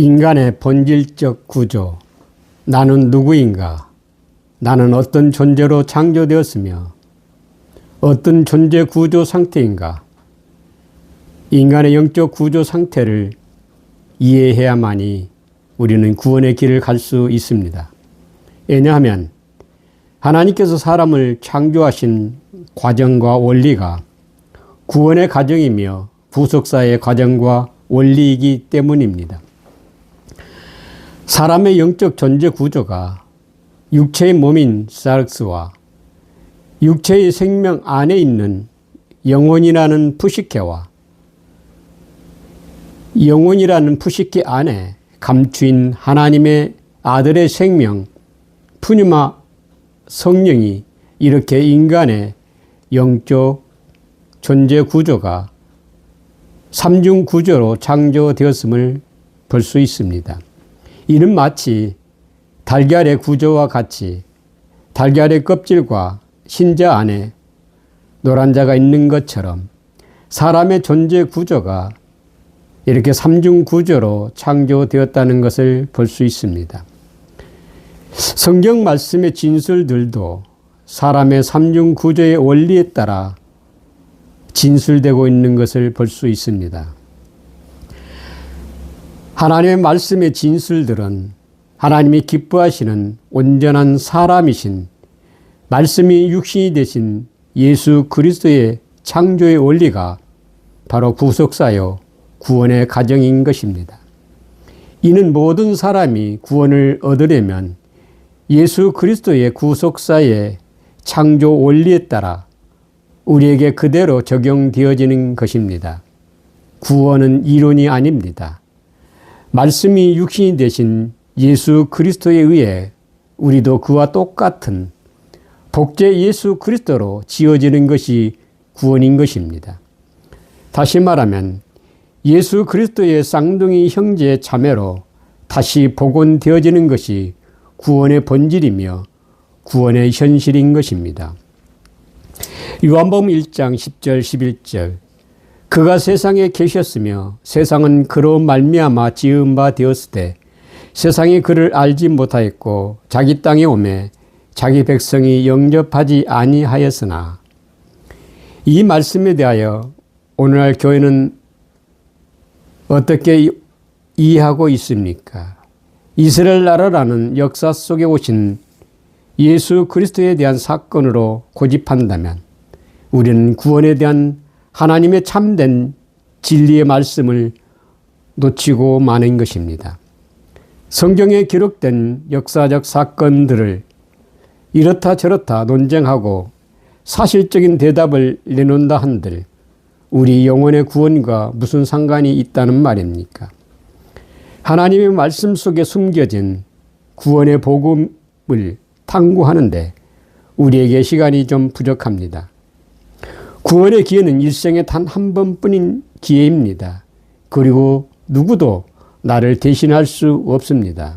인간의 본질적 구조, 나는 누구인가? 나는 어떤 존재로 창조되었으며 어떤 존재 구조 상태인가? 인간의 영적 구조 상태를 이해해야만이 우리는 구원의 길을 갈 수 있습니다. 왜냐하면 하나님께서 사람을 창조하신 과정과 원리가 구원의 과정이며 구속사의 과정과 원리이기 때문입니다. 사람의 영적 존재 구조가 육체의 몸인 사르스와 육체의 생명 안에 있는 영혼이라는 푸시케와 영혼이라는 푸시케 안에 감추인 하나님의 아들의 생명 푸뉴마 성령이 이렇게 인간의 영적 존재 구조가 삼중 구조로 창조되었음을 볼 수 있습니다. 이는 마치 달걀의 구조와 같이 달걀의 껍질과 흰자 안에 노란자가 있는 것처럼 사람의 존재 구조가 이렇게 삼중 구조로 창조되었다는 것을 볼 수 있습니다. 성경 말씀의 진술들도 사람의 삼중 구조의 원리에 따라 진술되고 있는 것을 볼 수 있습니다. 하나님의 말씀의 진술들은 하나님이 기뻐하시는 온전한 사람이신 말씀이 육신이 되신 예수 그리스도의 창조의 원리가 바로 구속사요 구원의 과정인 것입니다. 이는 모든 사람이 구원을 얻으려면 예수 그리스도의 구속사의 창조 원리에 따라 우리에게 그대로 적용되어지는 것입니다. 구원은 이론이 아닙니다. 말씀이 육신이 되신 예수 그리스도에 의해 우리도 그와 똑같은 복제 예수 그리스도로 지어지는 것이 구원인 것입니다. 다시 말하면 예수 그리스도의 쌍둥이 형제 자매로 다시 복원되어지는 것이 구원의 본질이며 구원의 현실인 것입니다. 요한복음 1장 10절 11절 그가 세상에 계셨으며 세상은 그로 말미암아 지은 바 되었으되 세상이 그를 알지 못하였고 자기 땅에 오매 자기 백성이 영접하지 아니하였으나 이 말씀에 대하여 오늘날 교회는 어떻게 이해하고 있습니까? 이스라엘 나라라는 역사 속에 오신 예수 그리스도에 대한 사건으로 고집한다면 우리는 구원에 대한 하나님의 참된 진리의 말씀을 놓치고 마는 것입니다. 성경에 기록된 역사적 사건들을 이렇다 저렇다 논쟁하고 사실적인 대답을 내놓는다 한들 우리 영혼의 구원과 무슨 상관이 있다는 말입니까? 하나님의 말씀 속에 숨겨진 구원의 복음을 탐구하는데 우리에게 시간이 좀 부족합니다. 구원의 기회는 일생에 단 한 번뿐인 기회입니다. 그리고 누구도 나를 대신할 수 없습니다.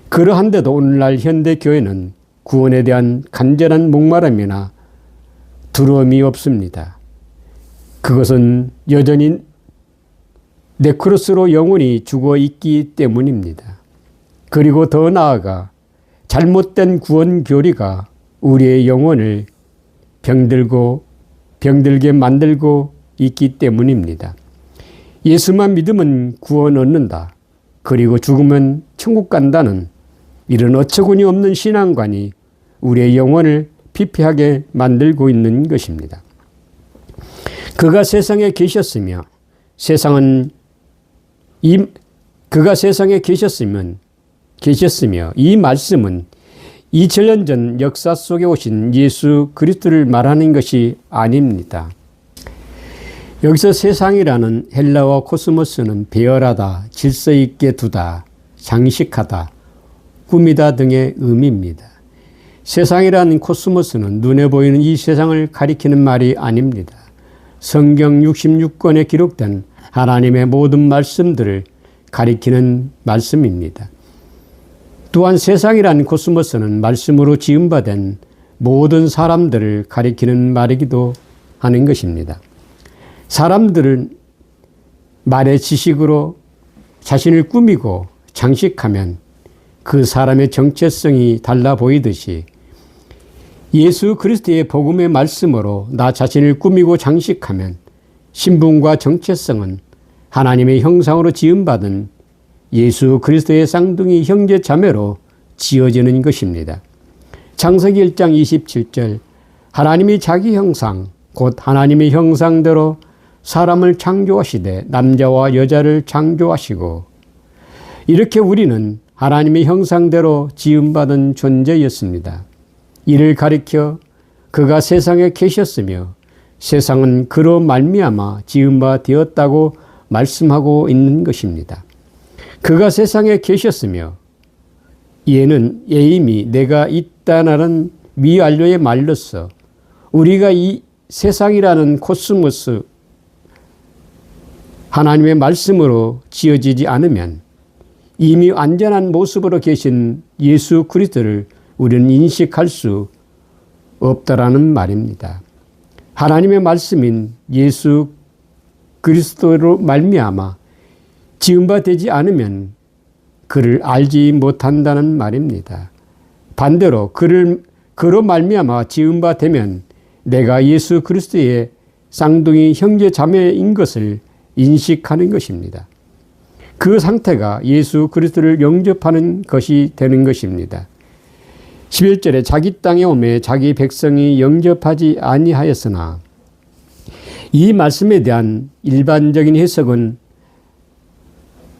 그러한데도 오늘날 현대교회는 구원에 대한 간절한 목마름이나 두려움이 없습니다. 그것은 여전히 네크로스로 영혼이 죽어 있기 때문입니다. 그리고 더 나아가 잘못된 구원 교리가 우리의 영혼을 병들게 만들고 있기 때문입니다. 예수만 믿으면 구원 얻는다. 그리고 죽으면 천국 간다는 이런 어처구니 없는 신앙관이 우리의 영혼을 피폐하게 만들고 있는 것입니다. 그가 세상에 계셨으며 그가 세상에 계셨으며 이 말씀은 2000년 전 역사 속에 오신 예수 그리스도를 말하는 것이 아닙니다. 여기서 세상이라는 헬라어 코스모스는 배열하다, 질서 있게 두다, 장식하다, 꾸미다 등의 의미입니다. 세상이라는 코스모스는 눈에 보이는 이 세상을 가리키는 말이 아닙니다. 성경 66권에 기록된 하나님의 모든 말씀들을 가리키는 말씀입니다. 또한 세상이라는 코스모스는 말씀으로 지음받은 모든 사람들을 가리키는 말이기도 하는 것입니다. 사람들은 말의 지식으로 자신을 꾸미고 장식하면 그 사람의 정체성이 달라 보이듯이 예수 그리스도의 복음의 말씀으로 나 자신을 꾸미고 장식하면 신분과 정체성은 하나님의 형상으로 지음받은 예수 그리스도의 쌍둥이 형제 자매로 지어지는 것입니다. 창세기 1장 27절 하나님이 자기 형상 곧 하나님의 형상대로 사람을 창조하시되 남자와 여자를 창조하시고 이렇게 우리는 하나님의 형상대로 지음받은 존재였습니다. 이를 가리켜 그가 세상에 계셨으며 세상은 그로 말미암아 지은 바 되었다고 말씀하고 있는 것입니다. 그가 세상에 계셨으며 얘는 예임이 내가 있다라는 미완료의 말로서 우리가 이 세상이라는 코스모스 하나님의 말씀으로 지어지지 않으면 이미 완전한 모습으로 계신 예수 그리스도를 우리는 인식할 수 없다라는 말입니다. 하나님의 말씀인 예수 그리스도로 말미암아 지은 바 되지 않으면 그를 알지 못한다는 말입니다. 반대로 그로 말미암아 지은 바 되면 내가 예수 그리스도의 쌍둥이 형제 자매인 것을 인식하는 것입니다. 그 상태가 예수 그리스도를 영접하는 것이 되는 것입니다. 11절에 자기 땅에 오매 자기 백성이 영접하지 아니하였으나 이 말씀에 대한 일반적인 해석은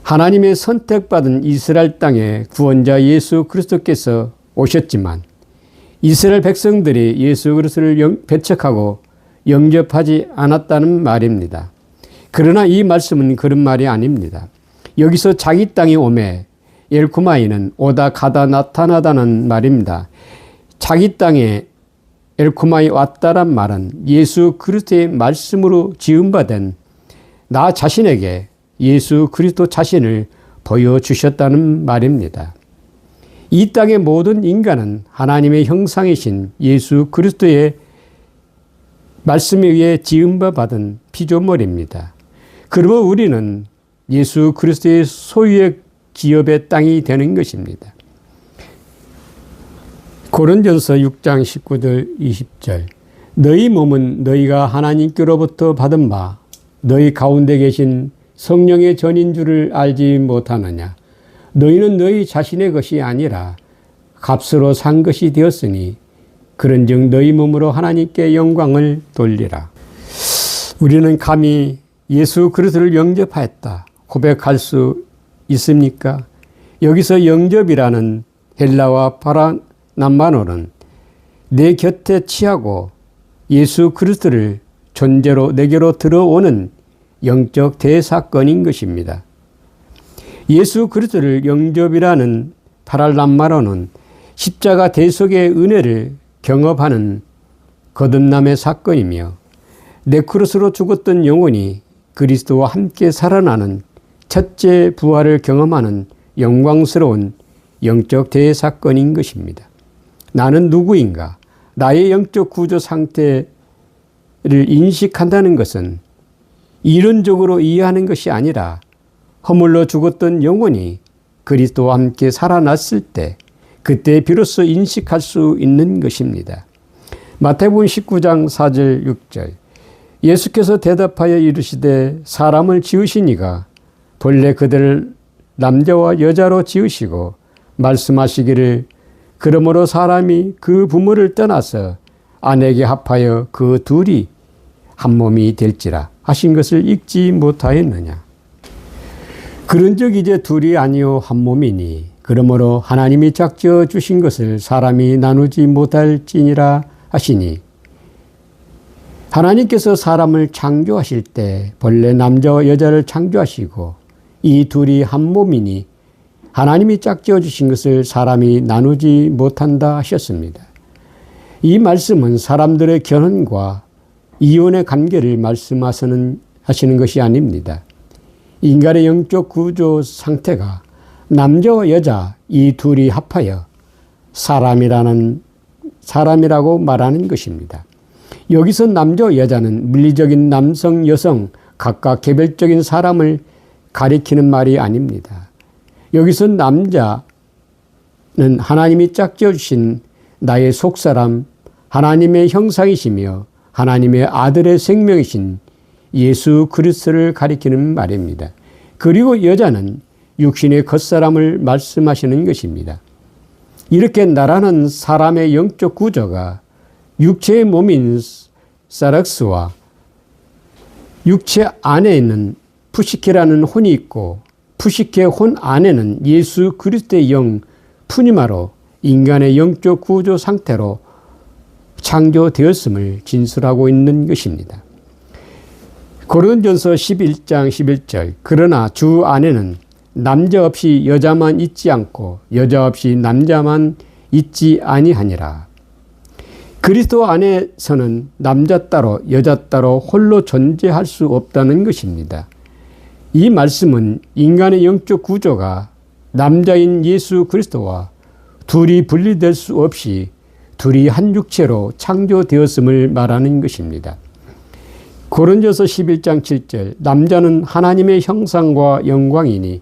하나님의 선택받은 이스라엘 땅에 구원자 예수 그리스도께서 오셨지만 이스라엘 백성들이 예수 그리스도를 배척하고 영접하지 않았다는 말입니다. 그러나 이 말씀은 그런 말이 아닙니다. 여기서 자기 땅에 오매 엘코마이는 오다 가다 나타나다는 말입니다. 자기 땅에 엘코마이 왔다란 말은 예수 그리스도의 말씀으로 지음받은 나 자신에게 예수 그리스도 자신을 보여주셨다는 말입니다. 이 땅의 모든 인간은 하나님의 형상이신 예수 그리스도의 말씀에 의해 지음받은 피조물입니다. 그러면 우리는 예수 그리스도의 소유의 기업의 땅이 되는 것입니다. 고린전서 6장 19절 20절 너희 몸은 너희가 하나님께로부터 받은 바 너희 가운데 계신 성령의 전인 줄을 알지 못하느냐. 너희는 너희 자신의 것이 아니라 값으로 산 것이 되었으니 그런즉 너희 몸으로 하나님께 영광을 돌리라. 우리는 감히 예수 그리스도를 영접하였다 고백할 수 있습니까? 여기서 영접이라는 헬라와 파라남만어는 내 곁에 취하고 예수 그리스도를 존재로 내게로 들어오는 영적 대사건인 것입니다. 예수 그리스도를 영접이라는 파랄람마로는 십자가 대속의 은혜를 경험하는 거듭남의 사건이며 네크로스로 죽었던 영혼이 그리스도와 함께 살아나는 첫째 부활을 경험하는 영광스러운 영적 대사건인 것입니다. 나는 누구인가? 나의 영적 구조 상태를 인식한다는 것은 이론적으로 이해하는 것이 아니라 허물로 죽었던 영혼이 그리스도와 함께 살아났을 때 그때 비로소 인식할 수 있는 것입니다. 마태복음 19장 4절 6절 예수께서 대답하여 이르시되 사람을 지으시니가 본래 그들을 남자와 여자로 지으시고 말씀하시기를 그러므로 사람이 그 부모를 떠나서 아내에게 합하여 그 둘이 한 몸이 될지라 하신 것을 읽지 못하였느냐. 그런즉 이제 둘이 아니요 한 몸이니 그러므로 하나님이 짝지어 주신 것을 사람이 나누지 못할지니라 하시니 하나님께서 사람을 창조하실 때 본래 남자와 여자를 창조하시고 이 둘이 한 몸이니 하나님이 짝지어 주신 것을 사람이 나누지 못한다 하셨습니다. 이 말씀은 사람들의 결혼과 이혼의 관계를 말씀하시는 것이 아닙니다. 인간의 영적 구조 상태가 남자와 여자 이 둘이 합하여 사람이라고 말하는 것입니다. 여기서 남자와 여자는 물리적인 남성, 여성 각각 개별적인 사람을 가리키는 말이 아닙니다. 여기서 남자는 하나님이 짝지어 주신 나의 속사람, 하나님의 형상이시며 하나님의 아들의 생명이신 예수 그리스도를 가리키는 말입니다. 그리고 여자는 육신의 겉사람을 말씀하시는 것입니다. 이렇게 나라는 사람의 영적 구조가 육체의 몸인 사락스와 육체 안에 있는 푸시케라는 혼이 있고 푸시케 혼 안에는 예수 그리스도의 영 푸니마로 인간의 영적 구조 상태로 창조되었음을 진술하고 있는 것입니다. 고린도전서 11장 11절 그러나 주 안에는 남자 없이 여자만 있지 않고 여자 없이 남자만 있지 아니하니라. 그리스도 안에서는 남자 따로 여자 따로 홀로 존재할 수 없다는 것입니다. 이 말씀은 인간의 영적 구조가 남자인 예수 그리스도와 둘이 분리될 수 없이 둘이 한 육체로 창조되었음을 말하는 것입니다. 고린도전서 11장 7절 남자는 하나님의 형상과 영광이니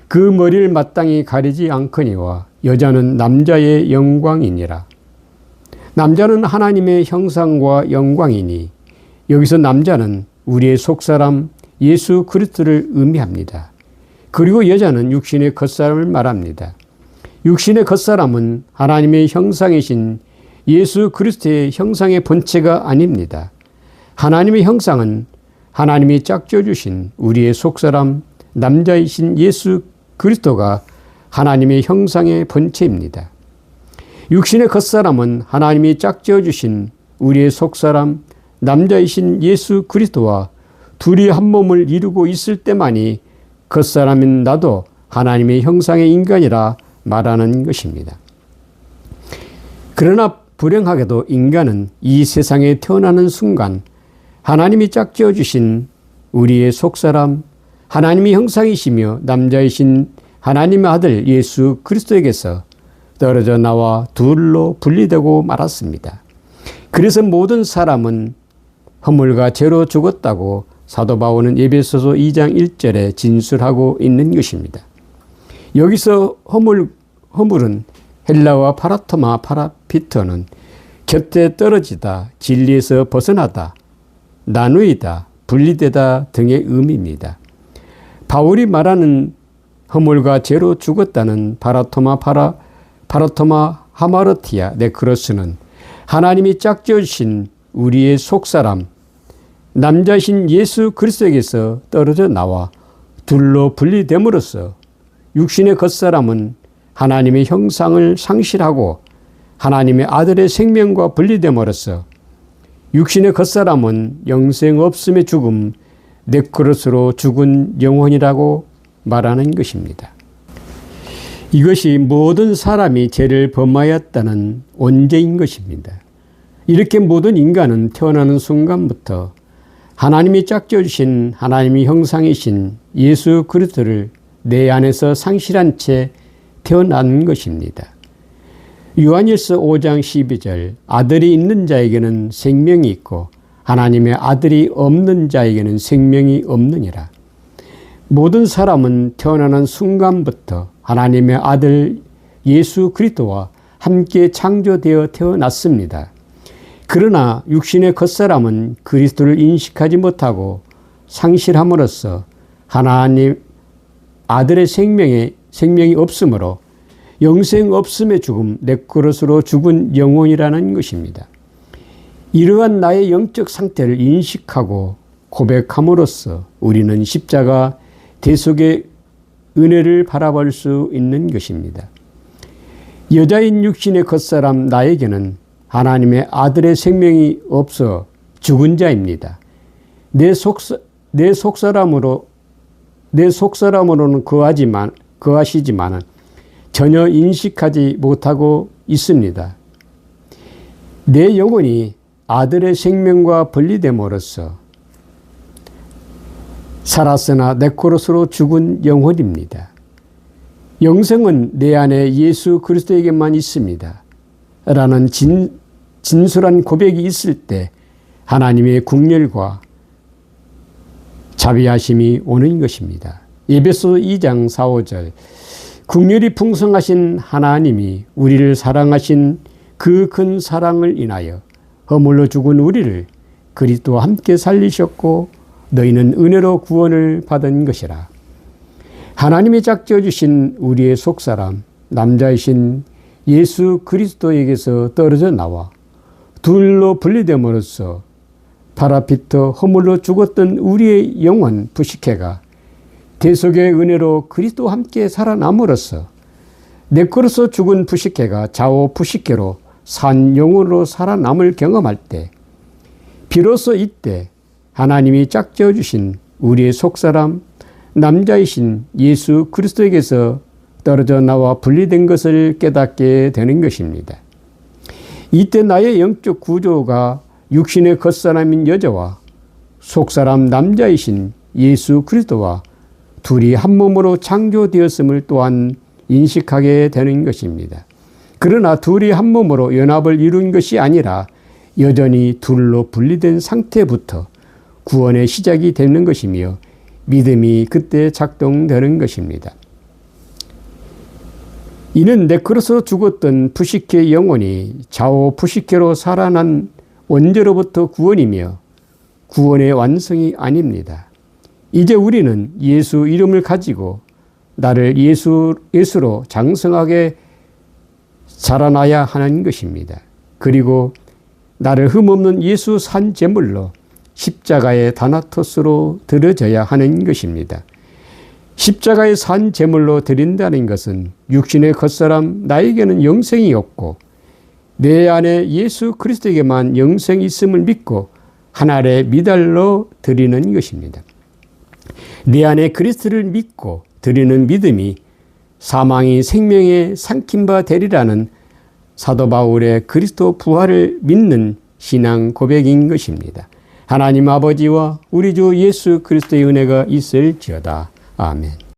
그 머리를 마땅히 가리지 않거니와 여자는 남자의 영광이니라. 남자는 하나님의 형상과 영광이니 여기서 남자는 우리의 속사람 예수 그리스도를 의미합니다. 그리고 여자는 육신의 겉사람을 말합니다. 육신의 겉사람은 하나님의 형상이신 예수 그리스도의 형상의 본체가 아닙니다. 하나님의 형상은 하나님이 짝지어 주신 우리의 속사람 남자이신 예수 그리스도가 하나님의 형상의 본체입니다. 육신의 겉사람은 하나님이 짝지어 주신 우리의 속사람 남자이신 예수 그리스도와 둘이 한 몸을 이루고 있을 때만이 겉사람인 나도 하나님의 형상의 인간이라 말하는 것입니다. 그러나 불행하게도 인간은 이 세상에 태어나는 순간 하나님이 짝지어 주신 우리의 속사람 하나님의 형상이시며 남자이신 하나님의 아들 예수 그리스도에게서 떨어져 나와 둘로 분리되고 말았습니다. 그래서 모든 사람은 허물과 죄로 죽었다고 사도 바울은 에베소서 2장 1절에 진술하고 있는 것입니다. 여기서 허물은 헬라와 파라토마 파라피터는 곁에 떨어지다, 진리에서 벗어나다, 나누이다, 분리되다 등의 의미입니다. 바울이 말하는 허물과 죄로 죽었다는 파라토마 하마르티아 네크로스는 하나님이 짝지어 주신 우리의 속사람 남자신 예수 그리스도에게서 떨어져 나와 둘로 분리됨으로써 육신의 겉사람은 하나님의 형상을 상실하고 하나님의 아들의 생명과 분리됨으로써 육신의 겉사람은 영생 없음의 죽음 네크로스로 죽은 영혼이라고 말하는 것입니다. 이것이 모든 사람이 죄를 범하였다는 원죄인 것입니다. 이렇게 모든 인간은 태어나는 순간부터 하나님이 짝지어 주신 하나님의 형상이신 예수 그리스도를 내 안에서 상실한 채 태어난 것입니다. 요한일서 5장 12절 아들이 있는 자에게는 생명이 있고 하나님의 아들이 없는 자에게는 생명이 없느니라. 모든 사람은 태어나는 순간부터 하나님의 아들 예수 그리스도와 함께 창조되어 태어났습니다. 그러나 육신의 겉사람은 그리스도를 인식하지 못하고 상실함으로써 하나님 아들의 생명이 없으므로 영생 없음의 죽음 네크로스로 죽은 영혼이라는 것입니다. 이러한 나의 영적 상태를 인식하고 고백함으로써 우리는 십자가 대속의 은혜를 바라볼 수 있는 것입니다. 여자인 육신의 겉사람 나에게는 하나님의 아들의 생명이 없어 죽은 자입니다. 내 속사람으로는 거하시지만 전혀 인식하지 못하고 있습니다. 내 영혼이 아들의 생명과 분리됨으로써 살았으나 네크로스로 죽은 영혼입니다. 영생은 내 안에 예수 그리스도에게만 있습니다. 라는 진솔한 고백이 있을 때 하나님의 국렬과 자비하심이 오는 것입니다. 에베소 2장 4, 5절 긍휼이 풍성하신 하나님이 우리를 사랑하신 그 큰 사랑을 인하여 허물로 죽은 우리를 그리스도와 함께 살리셨고 너희는 은혜로 구원을 받은 것이라. 하나님이 짝지어 주신 우리의 속사람 남자이신 예수 그리스도에게서 떨어져 나와 둘로 분리됨으로써 파라피터 허물로 죽었던 우리의 영혼 부식해가 대속의 은혜로 그리스도와 함께 살아남으로써 네크로서 죽은 부식해가 좌우 부식해로 산 영혼으로 살아남을 경험할 때 비로소 이때 하나님이 짝지어 주신 우리의 속사람 남자이신 예수 그리스도에게서 떨어져 나와 분리된 것을 깨닫게 되는 것입니다. 이때 나의 영적 구조가 육신의 겉사람인 여자와 속사람 남자이신 예수 그리스도와 둘이 한 몸으로 창조되었음을 또한 인식하게 되는 것입니다. 그러나 둘이 한 몸으로 연합을 이룬 것이 아니라 여전히 둘로 분리된 상태부터 구원의 시작이 되는 것이며 믿음이 그때 작동되는 것입니다. 이는 네크로서 죽었던 부식해 영혼이 좌우 부식해로 살아난 원죄로부터 구원이며 구원의 완성이 아닙니다. 이제 우리는 예수 이름을 가지고 나를 예수로 장성하게 자라나야 하는 것입니다. 그리고 나를 흠없는 예수 산 제물로 십자가의 다나토스로 드려져야 하는 것입니다. 십자가의 산 제물로 드린다는 것은 육신의 겉사람 나에게는 영생이 없고 내 안에 예수 그리스도에게만 영생이 있음을 믿고 하나의 미달로 드리는 것입니다. 내 안에 그리스도를 믿고 드리는 믿음이 사망이 생명에 삼킨 바 되리라는 사도 바울의 그리스도 부활을 믿는 신앙 고백인 것입니다. 하나님 아버지와 우리 주 예수 그리스도의 은혜가 있을지어다. 아멘.